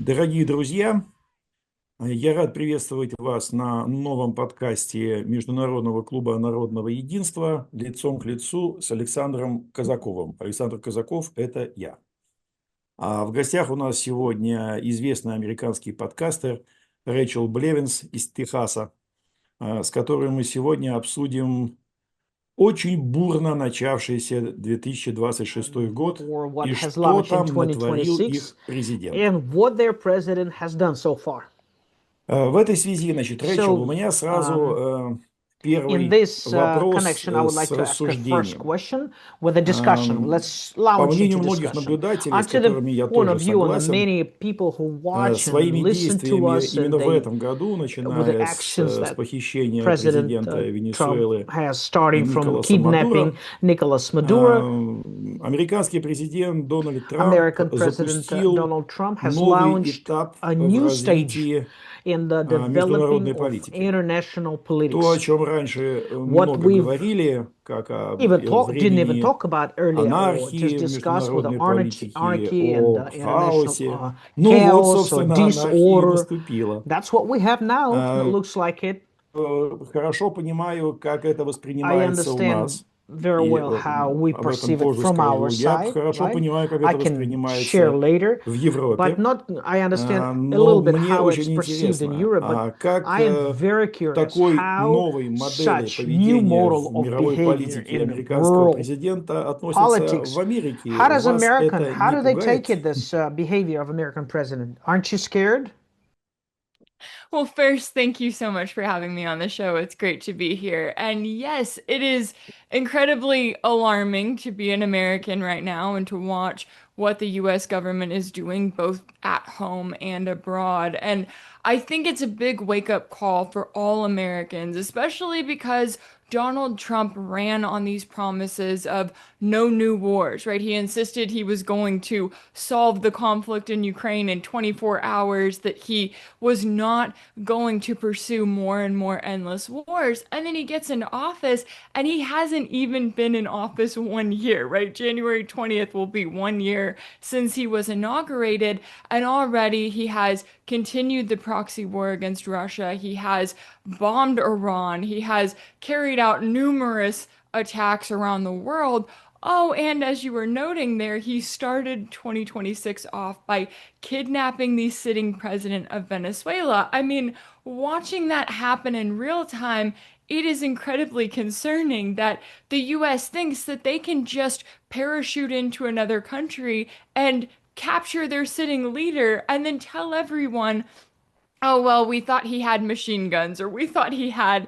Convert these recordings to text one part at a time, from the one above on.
Дорогие друзья, я рад приветствовать вас на новом подкасте Международного клуба народного единства «Лицом к лицу» с Александром Казаковым. Александр Казаков– это я. А в гостях у нас сегодня известный американский подкастер Рэйчел Блевинс из Техаса, с которой мы сегодня обсудим очень бурно начавшийся 2026 год for what и has что launched in там натворил 2026 их президент. and what their president has done so far. В этой связи, значит, Рэйчел, у So, меня сразу in первый this вопрос connection, I would с like to ask a first рассуждением. question with a discussion. Let's По launch мнению into многих discussion. наблюдателей, с Onto the которыми я point тоже of view on the согласен, many people who watch and своими listen to действиями us, and именно в they этом году, with the начиная actions с that похищения President президента Trump Венесуэлы has, starting from Николаса kidnapping Мадуро, Nicolas Maduro, американский президент Дональд Трамп American President запустил Donald Trump has новый launched этап a в new stage развитии in the developing международной of политики. international То, о politics. чем раньше What много we've говорили, как о didn't even времени talk about earlier or just анархии в discussed with the международной политике, anarchy and о international хаосе. Ну вот, chaos or собственно, анархия и disorder. наступила. That's what we have now. It А, looks like it. Хорошо понимаю, как это I воспринимается у understand нас. very И well how we об этом perceive it позже from our скажу. Я side, хорошо right? понимаю, как I это can share воспринимается later, в but Европе. not, I understand a Но little bit мне how it's очень perceived in интересно, Europe, but как I am very curious такой how новой модели such new поведения model в of мировой behavior политике in американского world президента относится в politics, Америке. how does Вас American, это how не do they take пугает? it, this behavior of American president? Aren't you scared? Well, first, thank you so much for having me on the show. It's great to be here. And yes, it is incredibly alarming to be an American right now and to watch what the US government is doing both at home and abroad. And I think it's a big wake up call for all Americans, especially because Donald Trump ran on these promises of no new wars, right? He insisted he was going to solve the conflict in Ukraine in 24 hours, that he was not going to pursue more and more endless wars. And then he gets into office and he hasn't even been in office 1 year, right? January 20th will be 1 year since he was inaugurated. And already he has continued the proxy war against Russia. He has bombed Iran. He has carried out numerous attacks around the world. Oh, and as you were noting there, he started 2026 off by kidnapping the sitting president of Venezuela. I mean, watching that happen in real time, it is incredibly concerning that the US thinks that they can just parachute into another country and capture their sitting leader and then tell everyone, oh, well, we thought he had machine guns or we thought he had,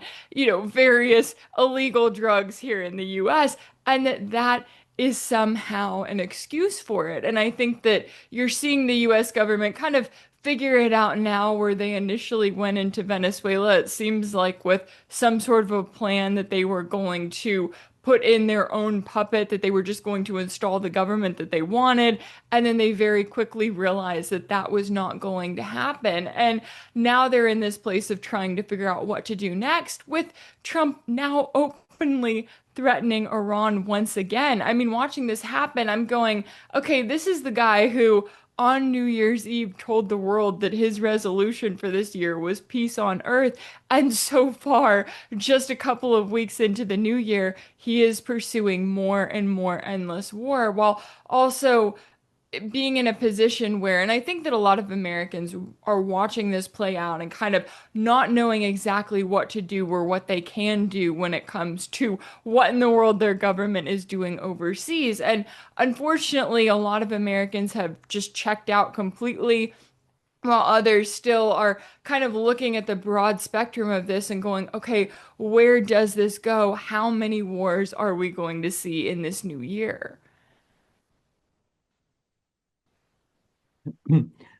various illegal drugs here in the US, and that is somehow an excuse for it. And I think that you're seeing the US government kind of figure it out now, where they initially went into Venezuela. It seems like with some sort of a plan that they were going to put in their own puppet, that they were just going to install the government that they wanted. And then they very quickly realized that that was not going to happen. And now they're in this place of trying to figure out what to do next, with Trump now openly threatening Iran once again. I mean, watching this happen, I'm going, okay, this is the guy who on New Year's Eve told the world that his resolution for this year was peace on earth. And so far, just a couple of weeks into the new year, he is pursuing more and more endless war, while also being in a position where, and I think that a lot of Americans are watching this play out and kind of not knowing exactly what to do or what they can do when it comes to what in the world their government is doing overseas. And unfortunately, a lot of Americans have just checked out completely, while others still are kind of looking at the broad spectrum of this and going, okay, where does this go? How many wars are we going to see in this new year?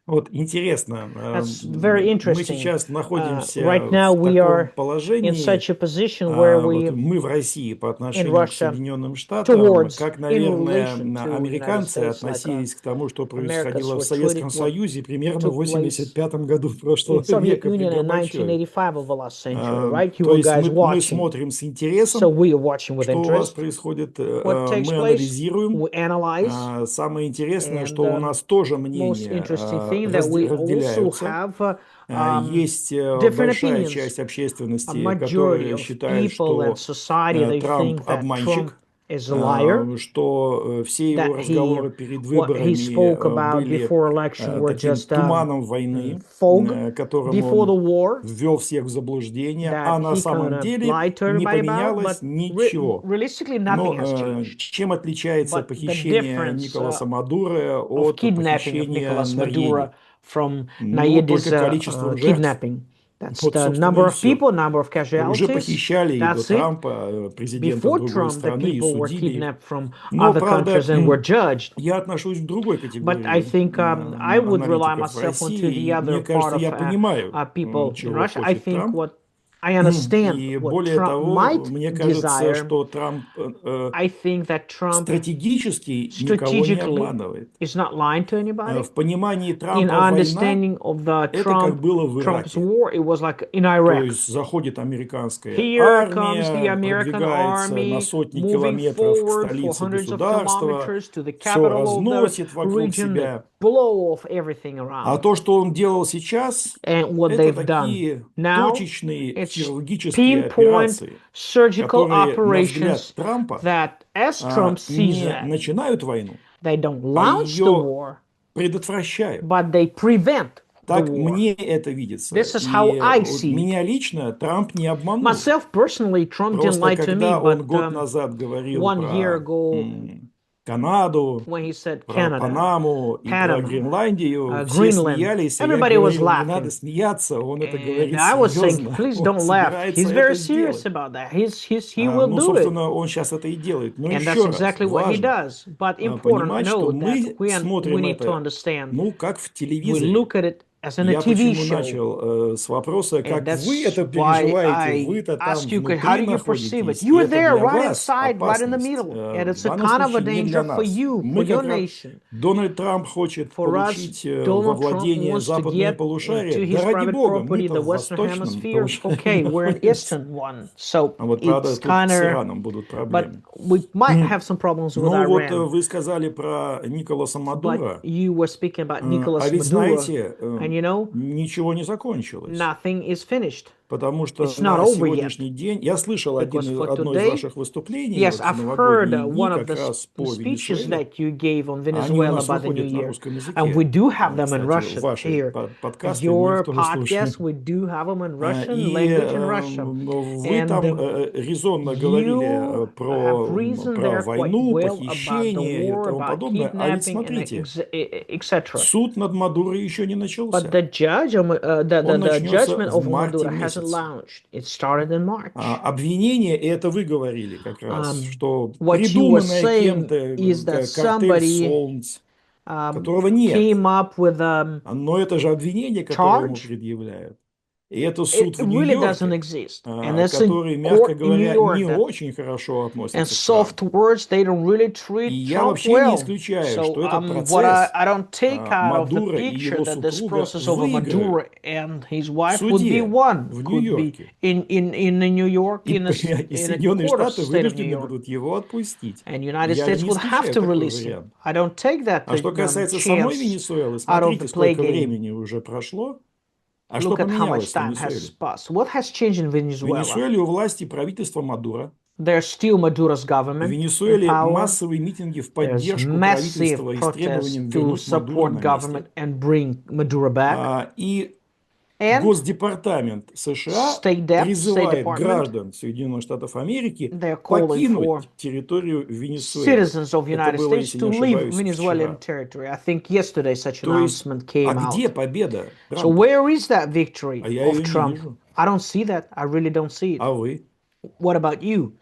Вот интересно, That's very мы interesting. сейчас находимся Right в now, we таком are in положении, such a position where вот we мы в России по in отношению к Russia Соединенным Штатам, towards как, in наверное, relation to United американцы States, like относились к тому, что America's происходило в Советском what Союзе примерно в took place 85 году in прошлого Soviet века при Union in Горбачеве. 1985 of the last century, right? You То were есть guys мы watching. смотрим с So интересом, we are watching with что у вас interest происходит, what takes мы place. анализируем. We analyze, Самое интересное, and что у нас тоже most мнение interesting think that we also разделяются. have Есть different большая opinions. часть A общественности, majority которая of считает, people and что society, they Трамп think that Trump обманщик, is a liar, что все его that разговоры перед what he spoke выборами about были before election were таким just туманом войны, fog которым before the он war, ввел всех в заблуждение, that а на he самом kind of деле lied to не everybody about, поменялось but ничего. realistically nothing has Но changed. чем отличается But the похищение difference Николаса Мадуро of от kidnapping of похищения Nicolas Maduro Нарьери? from Ну, Nayede's только количеством жертв. kidnapping. That's Вот, the собственно, number и of все. people, number of Уже casualties. похищали и до That's it. Трампа, президента Before другой Trump, the страны, и people were судили их. kidnapped from Но, other countries правда, and were judged. я отношусь к другой But I категории think I would rely аналитиков в myself onto России, the и other мне part кажется, of я понимаю, people in чего Russia. I хочет think Трамп. what I understand И what более Trump того, might мне кажется, desire. что Трамп I think that Trump стратегически никого не strategically обманывает. is not lying to anybody. В понимании In Трампа война understanding of the это как было в Trump's Ираке. war, it was like in То Iraq. есть заходит американская Here comes the армия, American продвигается на army сотни moving километров к forward for столице hundreds of государства, kilometers to the все capital of the разносит вокруг region. They себя. blow off everything А around. то, что он делал сейчас, And what это they've done такие now, точечные it's хирургические pinpoint операции, surgical которые, на взгляд operations Трампа, that, as Trump sees не it, начинают войну, they don't а launch the ее war, предотвращают. but they prevent the Так war. мне это видится. This is И how I вот see it. меня лично Трамп не обманул. Myself personally, Trump didn't Просто lie to me, когда он but год назад говорил 1 year про ago, Канаду, when he said про Canada, Панаму и про Panama, Гренландию, все Greenland, смеялись, и я everybody was говорил, не надо laughing. смеяться, он это And говорит I was saying, серьезно, please он don't laugh. собирается He's very это serious сделать. about that. He will Ну, do it. собственно, он сейчас это и делает. Но And that's еще раз, exactly what he важно does. But important понимать, что note that мы we смотрим need to это, understand. ну, как в We телевизоре. look at it as in a Я TV почему show. начал с вопроса, And как вы that's это why переживаете, I вы-то там ask you, how внутри do you perceive it? находитесь, и You are это there, для right вас inside, right in the опасность. middle. And В it's a данном kind of a случае не danger для for нас. you, for Мы your как раз, nation. Дональд Трамп хочет For us, получить во Donald Trump владение wants to западное get полушарие. into Да his ради private бога, property, мы-то the в Western восточном Hemisphere. полушарии Okay, we're in находимся. Eastern one. So А вот, правда, it's тут kind с of, Ираном будут but проблемы. we might have some problems with Ну вот Iran. вы сказали про Николаса But Мадуро, you were speaking about а Nicolas ведь Maduro, знаете, and you know, ничего не закончилось. nothing is finished. Потому что It's not на over yet. сегодняшний день, я слышал Because for одно из today, ваших выступлений yes, вот в I've новогодние heard дни one of как the раз по speeches Венесуэле. that you gave on Они у Venezuela нас about the New выходят на Year. русском And we языке. do have them in Кстати, Russian ваши here. подкасты, мы их Your тоже слушаем. podcast, we do have them in Russian И language in Russia. вы And там резонно говорили you have reasoned про there quite войну, well about the похищение и war, тому about подобное. А ведь kidnapping, and смотрите, etc. суд над Мадуро еще не But начался. the judge, Он the начнется judgment в of марте Maduro hasn't месяце. launched. It started in March. Обвинение, и это вы говорили как раз, что What you were придуманное saying кем-то is that картель somebody Солнц, которого нет. came up with Но это же обвинение, которое ему charge. предъявляют. И это It суд в really doesn't Нью-Йорке, exist. And it's in который, мягко court in New говоря, York не that, очень хорошо and относится к soft Трампу. words, they don't really И treat я Trump вообще не well. исключаю, So что этот what процесс I don't take out of the Мадуро и picture его that this супруга process over Maduro выиграют and his в wife would be суде won, в could be Нью-Йорке. in New York, И in a Соединенные court of Штаты state of New вынуждены York. будут его отпустить. And United Я States не would have исключаю to такой release him. вариант. I don't take that А что касается самой chance Венесуэлы, out of the смотрите, play сколько game. времени уже прошло. А что Look at how much поменялось в time has Венесуэле? passed. What has changed in В Venezuela? Венесуэле у власти правительство Мадуро. There's still Maduro's В government in Венесуэле power. массовые митинги в There's поддержку правительства massive и с требованием protests to вернуть Мадуро support на government месте. and bring Maduro back. И And Госдепартамент США State призывает Department, граждан Соединенных Штатов Америки they're calling for покинуть территорию Венесуэлы. citizens of Это United было, States если to не leave ошибаюсь, Venezuelan вчера. territory. I think yesterday such То есть, announcement came где out. победа So Трампа? where is that victory А я of ее не Trump? вижу. I don't see that. I really don't see it. А вы? What about you?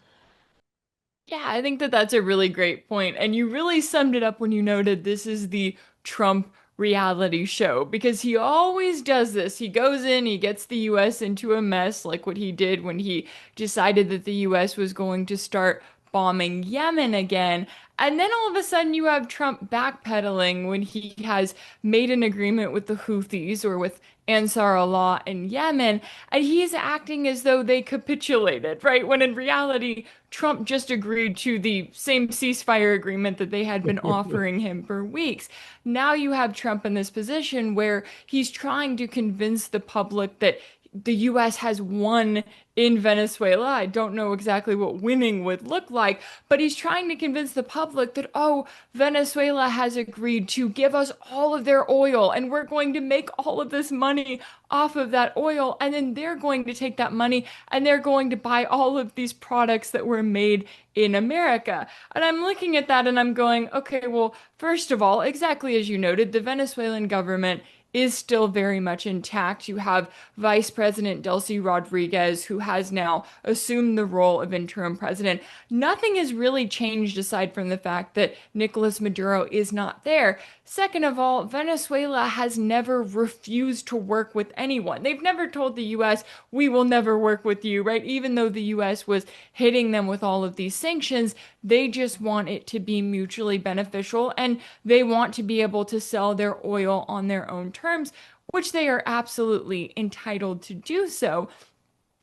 Yeah, I think that that's a really great point. And you really summed it up when you noted this is the Trump reality show because he always does this. He goes in, he gets the US into a mess, like what he did when he decided that the US was going to start bombing Yemen again. And then all of a sudden you have Trump backpedaling when he has made an agreement with the Houthis or with Ansar Allah in Yemen, and he's acting as though they capitulated, right? When in reality, Trump just agreed to the same ceasefire agreement that they had been offering him for weeks. Now you have Trump in this position where he's trying to convince the public that the US has won in Venezuela. I don't know exactly what winning would look like, but he's trying to convince the public that, oh, Venezuela has agreed to give us all of their oil and we're going to make all of this money off of that oil. And then they're going to take that money and they're going to buy all of these products that were made in America. And I'm looking at that and I'm going, okay, well, first of all, exactly as you noted, the Venezuelan government is still very much intact. You have Vice President Delcy Rodriguez, who has now assumed the role of interim president. Nothing has really changed aside from the fact that Nicolas Maduro is not there. Second of all, Venezuela has never refused to work with anyone. They've never told the US, we will never work with you, right? Even though the US was hitting them with all of these sanctions, they just want it to be mutually beneficial and they want to be able to sell their oil on their own terms, which they are absolutely entitled to do so.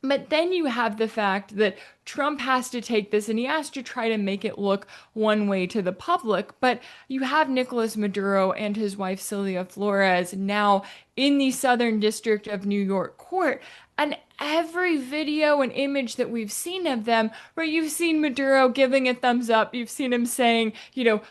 But then you have the fact that Trump has to take this and he has to try to make it look one way to the public. But you have Nicolas Maduro and his wife Celia Flores now in the Southern District of New York court. And every video and image that we've seen of them, where you've seen Maduro giving a thumbs up, you've seen him saying,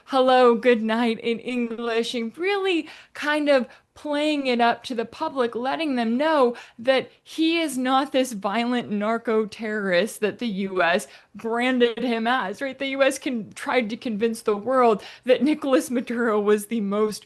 hello, good night in English, and really kind of playing it up to the public, letting them know that he is not this violent narco terrorist that the US branded him as, right? The US tried to convince the world that Nicolas Maduro was the most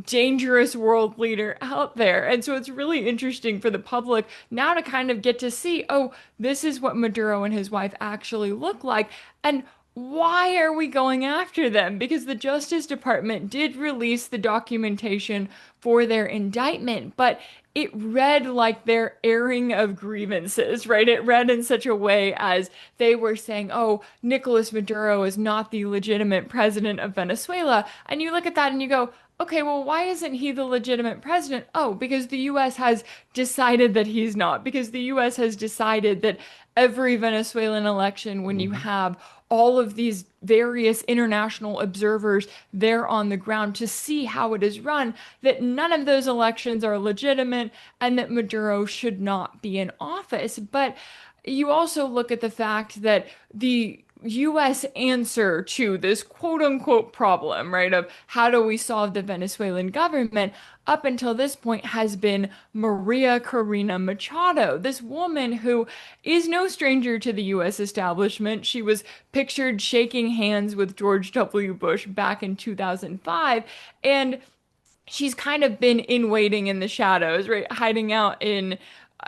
dangerous world leader out there. And so it's really interesting for the public now to kind of get to see, oh, this is what Maduro and his wife actually look like. And why are we going after them? Because the Justice Department did release the documentation for their indictment, but it read like their airing of grievances, right? It read in such a way as they were saying, oh, Nicolas Maduro is not the legitimate president of Venezuela. And you look at that and you go, okay, well, why isn't he the legitimate president? Oh, because the US has decided that he's not, because the US has decided that every Venezuelan election, when you have all of these various international observers there on the ground to see how it is run, that none of those elections are legitimate and that Maduro should not be in office. But you also look at the fact that the US answer to this quote unquote problem, right, of how do we solve the Venezuelan government up until this point has been Maria Corina Machado, this woman who is no stranger to the US establishment. She was pictured shaking hands with George W. Bush back in 2005, and she's kind of been in waiting in the shadows, right, hiding out in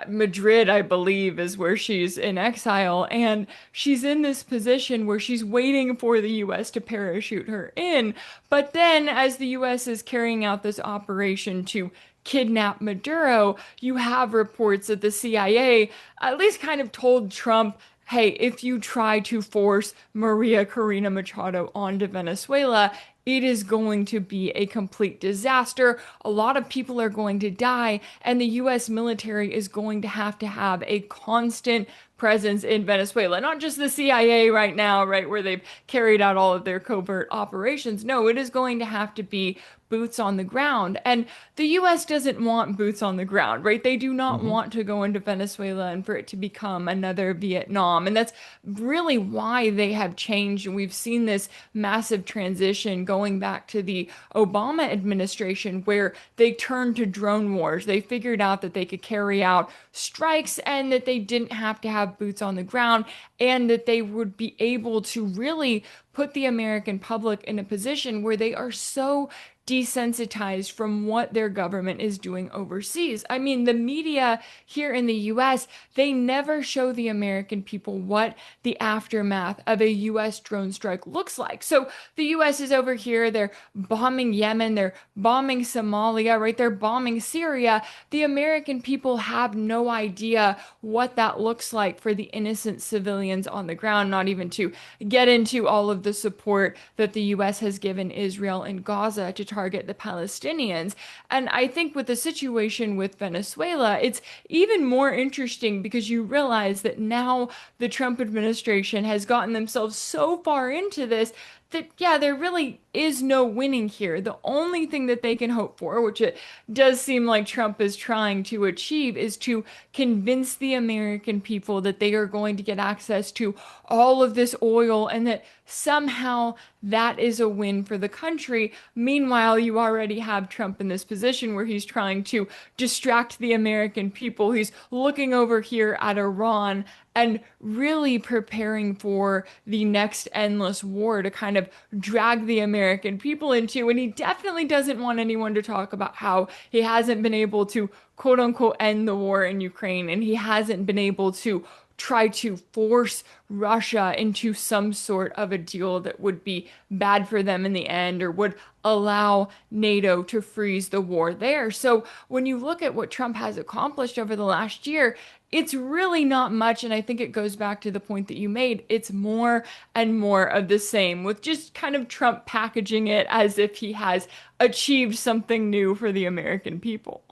Madrid, I believe, is where she's in exile, and she's in this position where she's waiting for the US to parachute her in. But then, as the US is carrying out this operation to kidnap Maduro, you have reports that the CIA at least kind of told Trump, hey, if you try to force Maria Corina Machado onto Venezuela, it is going to be a complete disaster. A lot of people are going to die, and the US military is going to have a constant presence in Venezuela. Not just the CIA right now, right, where they've carried out all of their covert operations. No, it is going to have to be boots on the ground. And the US doesn't want boots on the ground, right? They do not want to go into Venezuela and for it to become another Vietnam. And that's really why they have changed. And we've seen this massive transition going back to the Obama administration, where they turned to drone wars. They figured out that they could carry out strikes and that they didn't have to have boots on the ground, and that they would be able to really put the American public in a position where they are so desensitized from what their government is doing overseas. I mean, the media here in the US, they never show the American people what the aftermath of a US drone strike looks like. So the US is over here, they're bombing Yemen, they're bombing Somalia, right? They're bombing Syria. The American people have no idea what that looks like for the innocent civilians on the ground, not even to get into all of the support that the US has given Israel and Gaza to target the Palestinians. And I think with the situation with Venezuela, it's even more interesting because you realize that now the Trump administration has gotten themselves so far into this that, yeah, there really is no winning here. The only thing that they can hope for, which it does seem like Trump is trying to achieve, is to convince the American people that they are going to get access to all of this oil and that somehow that is a win for the country. Meanwhile, you already have Trump in this position where he's trying to distract the American people. He's looking over here at Iran and really preparing for the next endless war to kind of drag the American people into. And he definitely doesn't want anyone to talk about how he hasn't been able to, quote unquote, end the war in Ukraine, and he hasn't been able to try to force Russia into some sort of a deal that would be bad for them in the end or would allow NATO to freeze the war there. So when you look at what Trump has accomplished over the last year, it's really not much. And I think it goes back to the point that you made. It's more and more of the same, with just kind of Trump packaging it as if he has achieved something new for the American people.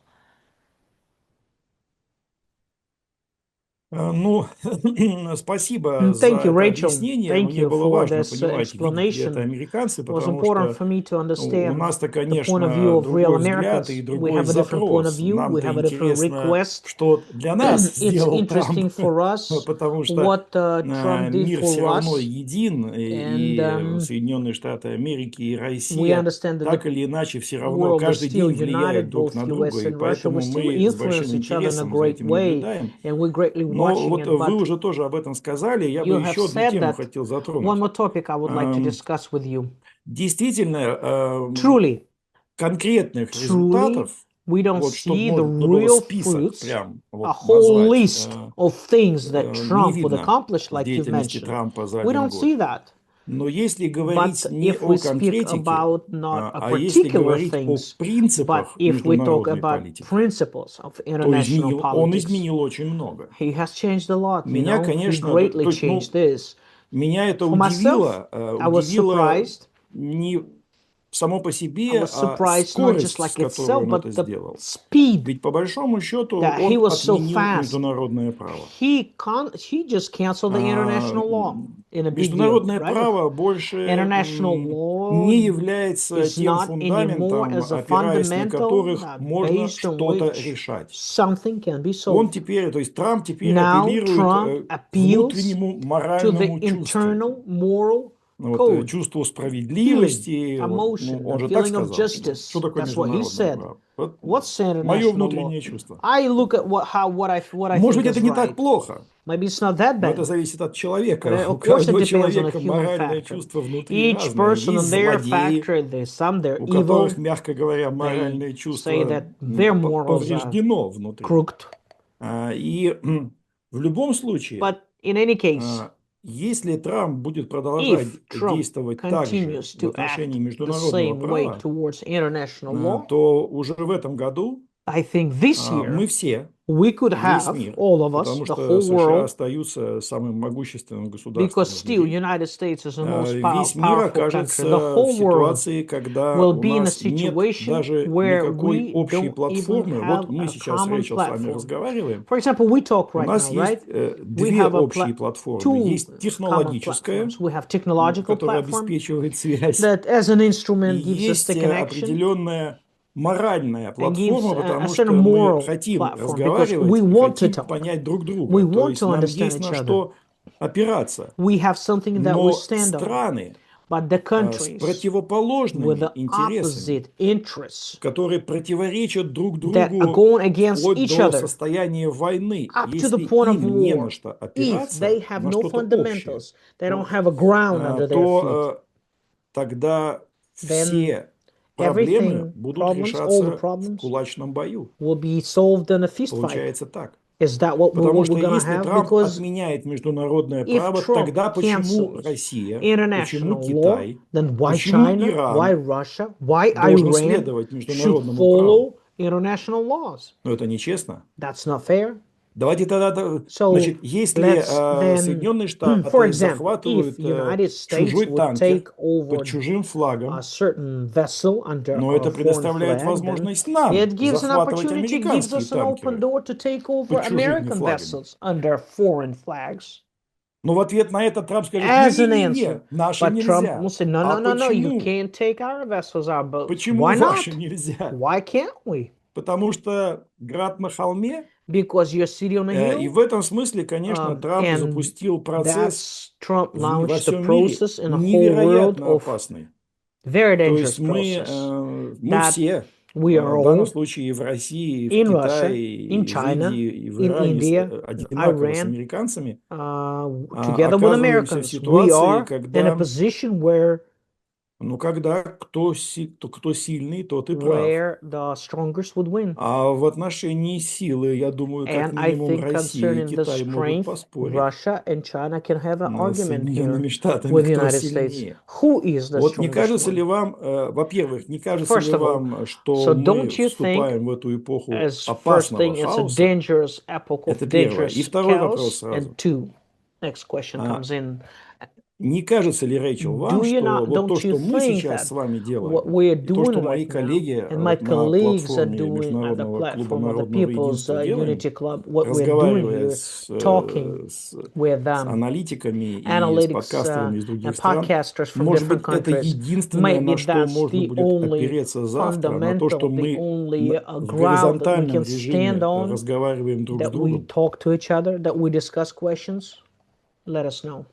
Ну, спасибо Thank за you, это Rachel. объяснение. Thank Мне you было for важно this понимать, видят ли это explanation. американцы, It was потому important что for me to у understand нас-то, the point of конечно, view of real другой взгляд и Americans. We другой have a different point of запрос. view. We Нам-то have a different интересно, request. что для нас It's сделал interesting Трамп, for us потому что what Trump did мир все for равно us, един, and и Соединенные Штаты Америки и we Россия understand that the так или иначе все равно world is каждый still день влияют united, друг both на друга, US и and Russia. We поэтому still мы с большим influence each other in a интересом за great этим way, наблюдаем. and we're greatly Но watching вот it. вы But уже тоже об этом сказали, я бы you have еще одну said тему that хотел one затронуть. more topic I would like to discuss with you. Действительно, Truly, конкретных truly, результатов, we don't вот чтобы see the можно было real список fruits, прям a вот whole назвать, list of things that не Trump would видно accomplish, в like you've деятельности mentioned. Трампа за We один don't see год. that. Но если But говорить не if we о speak конкретике, about not a а если particular говорить о things, but принципах if we talk международной about политики, principles of то international он politics, изменил очень много. he has changed a lot, you Меня, know, he конечно, greatly то есть, changed this. меня это For myself, удивило, I was surprised. не само по I себе, was а surprised not just скорость, с like которой itself, он это but the сделал. speed Ведь по большому счету that he он was so отменил fast. международное право. He just canceled the international law in a big deal, Международное right? право больше International law не является is тем not anymore фундаментом, as a опираясь на fundamental которых можно based on что-то which решать. something can be Он solved. теперь, то есть Трамп теперь Now апеллирует Trump к appeals внутреннему to моральному the чувству. internal moral Вот, code, чувству feeling, справедливости, вот, emotion, он the же так feeling of сказал, что justice. такое That's what he международное said. право. Вот What's мое international law? внутреннее чувство. I look at what I Может think быть, это is не так right. плохо, Maybe it's not that но это bad. зависит от But человека. У of course, it каждого depends on a человека human моральное factor. чувство внутри Each разное. person Есть on their злодеи, factor, there's some they're у evil. которых, мягко говоря, They моральное say чувство that their morals are повреждено внутри. crooked. И в любом случае, But in any case, если Трамп будет продолжать if Trump действовать так же continues в to отношении act the международного same way права, towards international law, то уже в этом году I think this мы year все, we could весь have, мир, all of us, потому the что whole США world, остаются самым могущественным государством because в still мире, United States is the most весь мир powerful country. The окажется в whole world ситуации, когда will у be in a нас нет situation даже where никакой we общей don't even платформы. Вот have мы a сейчас, common Рэйчел, с вами platform. разговариваем. For example, we talk У right нас now, есть right? We две have общие платформы. two Есть common технологическая, platforms. We have technological которая platform обеспечивает связь, that as an и instrument gives us the есть connection определенная моральная and gives платформа, a потому certain что мы moral хотим platform because we разговаривать и want to хотим talk. понять друг We друга. То want есть to нам understand есть each на other. что опираться. We have something that we Но stand on. страны But the с countries with противоположными the интересами, opposite interests которые противоречат друг that are другу going against вплоть each до other состояния войны, up to the если point of им не на war, что if they опираться, have на no что-то общее, fundamentals, they don't have a ground under their feet, то тогда then все проблемы Everything, будут problems, all the решаться в problems кулачном бою. will be solved in a fist fight. Получается так. Is that what Потому we're что gonna если have? Трамп Because отменяет международное if право, Trump тогда почему cancels Россия, почему international law, Китай, then why почему China, why Иран Russia, why должен Iran следовать should международному праву? follow international laws? Но это нечестно. That's not fair. Давайте тогда, So значит, если let's then, Соединенные for Штаты example, if захватывают United States чужой would танкер take под over чужим a флагом, certain vessel under но a это foreign предоставляет flag, then возможность нам it gives an захватывать opportunity, gives американские us an open танкеры door to take over под чужими American флагами. vessels under foreign flags. Но в ответ на это Трамп скажет, As an answer. не-не-не-не, наши But Trump will нельзя. say, no, А no, no, no, you почему? can't take our vessels, our boats. Почему Why ваши not? нельзя? Why can't we? Потому что град на холме. Because you're sitting on a И hill. в этом смысле, конечно, Трамп And запустил процесс that's Trump во launched the всем мире process in the whole world невероятно of опасный. very То есть dangerous process мы that все, we are в данном all случае и в России, и в in Russia, Китае, in и в China, Индии, и в in Иране India, одинаково с Iran, американцами, together with оказываемся в Americans. We ситуации, are in a когда, position where когда кто сильный, тот и прав. where the strongest would win. А в отношении силы, я думаю, как And I минимум think Россия и concerning the Китай могут strength, поспорить Russia and China can have an с argument Соединенными here Штатами, with the кто United States. сильнее. Who is the Вот не strongest кажется ли one? вам, во-первых, не кажется ли First of all, вам, что so мы don't you think, вступаем в эту эпоху as first опасного thing, it's a хаоса? dangerous epoch of Это первое. И dangerous второй вопрос chaos? сразу. And two, next question А, comes in. Не кажется ли, Рэйчел, вам, Do you что not, вот то, don't you что мы think сейчас that с вами what делаем, we're и то, что doing мои right now, коллеги and my вот на colleagues are платформе doing at the Международного клуба platform of the народного People's единства делаем, Unity Club, what we're doing разговаривая here, talking with с аналитиками и с analytics подкастерами из and других стран, podcasters from может different быть, это countries, единственное, maybe на что that's можно the будет only опереться завтра, на то, что fundamental, the мы only в ground that we горизонтальном can stand режиме on, разговариваем друг с that we другом. talk to each other, that we discuss questions. Let us know.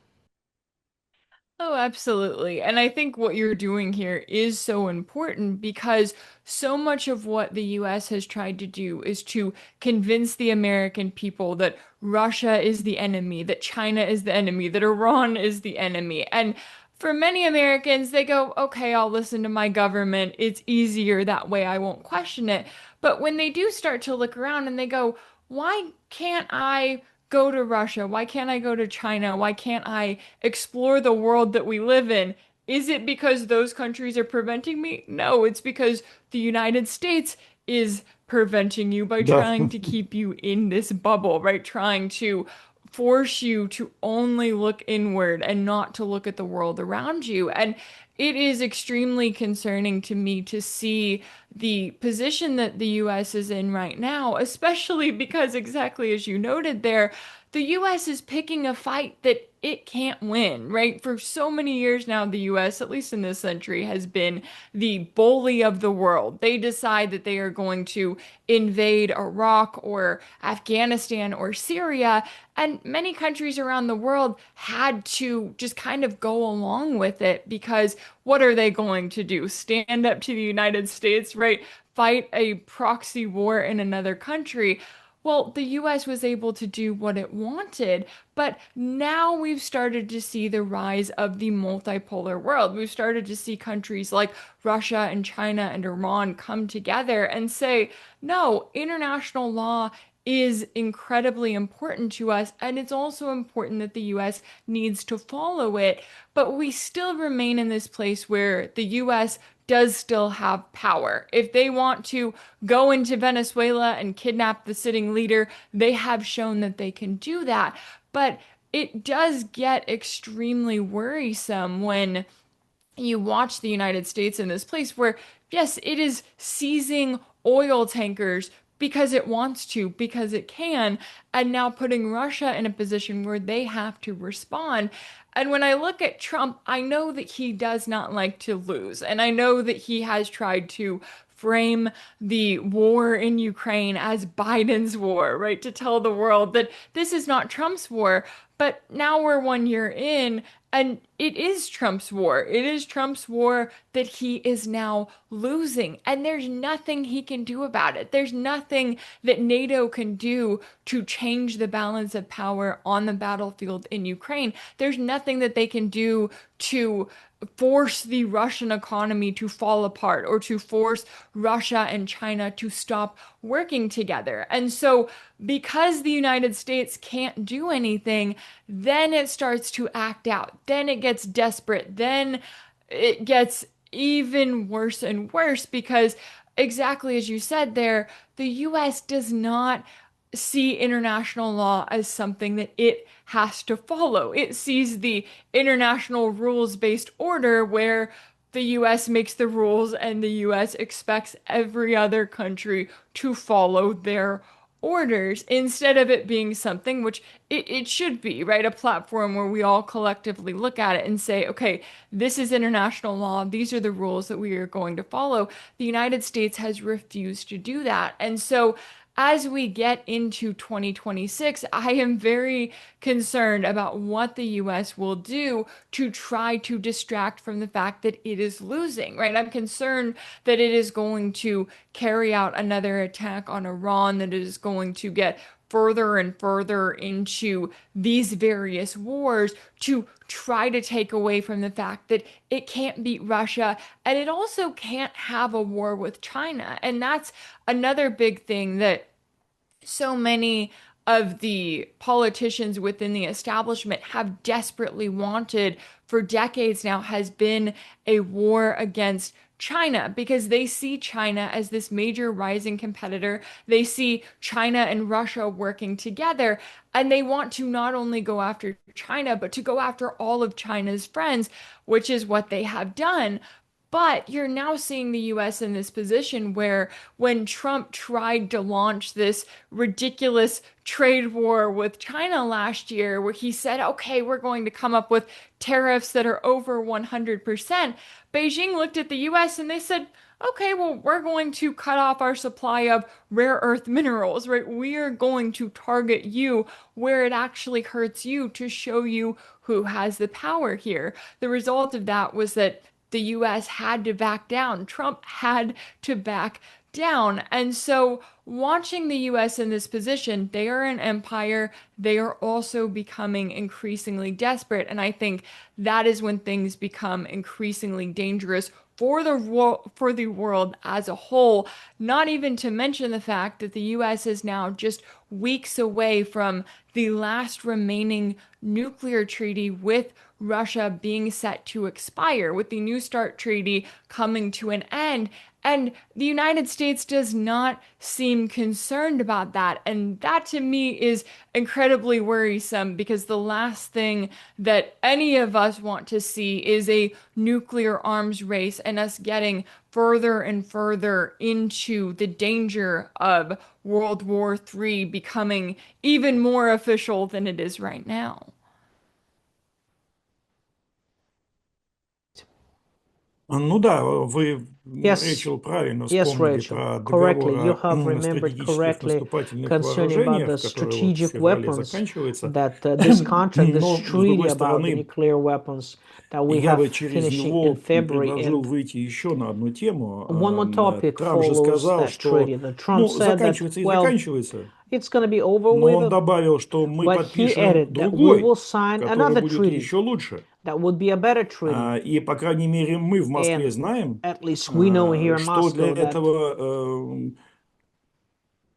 Oh, absolutely. And I think what you're doing here is so important because so much of what the US has tried to do is to convince the American people that Russia is the enemy, that China is the enemy, that Iran is the enemy. And for many Americans, they go, okay, I'll listen to my government. It's easier that way. I won't question it. But when they do start to look around and they go, why can't I go to Russia? Why can't I go to China? Why can't I explore the world that we live in? Is it because those countries are preventing me? No, it's because the United States is preventing you by Да. trying to keep you in this bubble, right? Trying to force you to only look inward and not to look at the world around you. And it is extremely concerning to me to see the position that the US is in right now, especially because, exactly as you noted there, the US is picking a fight that it can't win, right? For so many years now, the US, at least in this century, has been the bully of the world. They decide that they are going to invade Iraq or Afghanistan or Syria, and many countries around the world had to just kind of go along with it because what are they going to do? Stand up to the United States, right? Fight a proxy war in another country. Well, the US was able to do what it wanted, but now we've started to see the rise of the multipolar world. We've started to see countries like Russia and China and Iran come together and say, no, international law is incredibly important to us, and it's also important that the US needs to follow it. But we still remain in this place where the US does still have power. If they want to go into Venezuela and kidnap the sitting leader, they have shown that they can do that. But it does get extremely worrisome when you watch the United States in this place where, yes, it is seizing oil tankers because it wants to, because it can, and now putting Russia in a position where they have to respond. And when I look at Trump, I know that he does not like to lose. And I know that he has tried to frame the war in Ukraine as Biden's war, right? To tell the world that this is not Trump's war. But now we're 1 year in, and it is Trump's war. It is Trump's war that he is now losing. And there's nothing he can do about it. There's nothing that NATO can do to change the balance of power on the battlefield in Ukraine. There's nothing that they can do to force the Russian economy to fall apart or to force Russia and China to stop working together. And so, because the United States can't do anything, then it starts to act out. Then it gets desperate. Then it gets even worse and worse because, exactly as you said there, the US does not see international law as something that it has to follow. It sees the international rules-based order where the US makes the rules and the US expects every other country to follow their orders instead of it being something which it should be, right? A platform where we all collectively look at it and say, okay, this is international law. These are the rules that we are going to follow. The United States has refused to do that. And so as we get into 2026, I am very concerned about what the US will do to try to distract from the fact that it is losing, right? I'm concerned that it is going to carry out another attack on Iran, that it is going to get further and further into these various wars to try to take away from the fact that it can't beat Russia and it also can't have a war with China. And that's another big thing that so many of the politicians within the establishment have desperately wanted for decades now has been a war against China because they see China as this major rising competitor. They see China and Russia working together, and they want to not only go after China, but to go after all of China's friends, which is what they have done. But you're now seeing the US in this position where when Trump tried to launch this ridiculous trade war with China last year, where he said, okay, we're going to come up with tariffs that are over 100%, Beijing looked at the US and they said, okay, well, we're going to cut off our supply of rare earth minerals, right? We are going to target you where it actually hurts you to show you who has the power here. The result of that was that the US had to back down. Trump had to back down. And so, watching the US in this position, they are an empire. They are also becoming increasingly desperate. And I think that is when things become increasingly dangerous for the world as a whole, not even to mention the fact that the US is now just weeks away from the last remaining nuclear treaty with Russia being set to expire, with the New START treaty coming to an end. And the United States does not seem concerned about that. And that to me is incredibly worrisome because the last thing that any of us want to see is a nuclear arms race and us getting further and further into the danger of World War III becoming even more official than it is right now. Ну да, вы, Yes, Рэйчел, правильно yes, вспомнили Rachel. про Correctly. договор You о have remembered стратегических correctly наступательных concerning about вооружениях, the который вот в strategic феврале weapons заканчивается. that this contract, this Но, с treaty другой about the стороны, nuclear weapons that we я have бы через finishing in него February. предложил And выйти еще на одну тему. one more topic Трамп же follows сказал, that treaty. что, The Trump said that, заканчивается и well, заканчивается, it's going to be over но with, он добавил, что мы but he подпишем added that we will другой, sign который another будет treaty еще лучше. that would be a better treaty. И, по крайней мере, мы в Москве And знаем, at least we know here in что для Moscow that этого,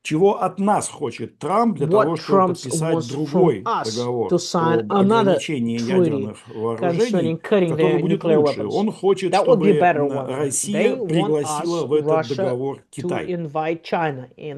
чего от нас хочет Трамп для того, what чтобы Trump подписать wants from другой us договор to sign об another ограничении treaty ядерных concerning вооружений, cutting который their будет nuclear лучше. weapons. Он хочет, That would be a чтобы better one. Россия They want пригласила us, в этот Russia, договор to Китай. invite China in.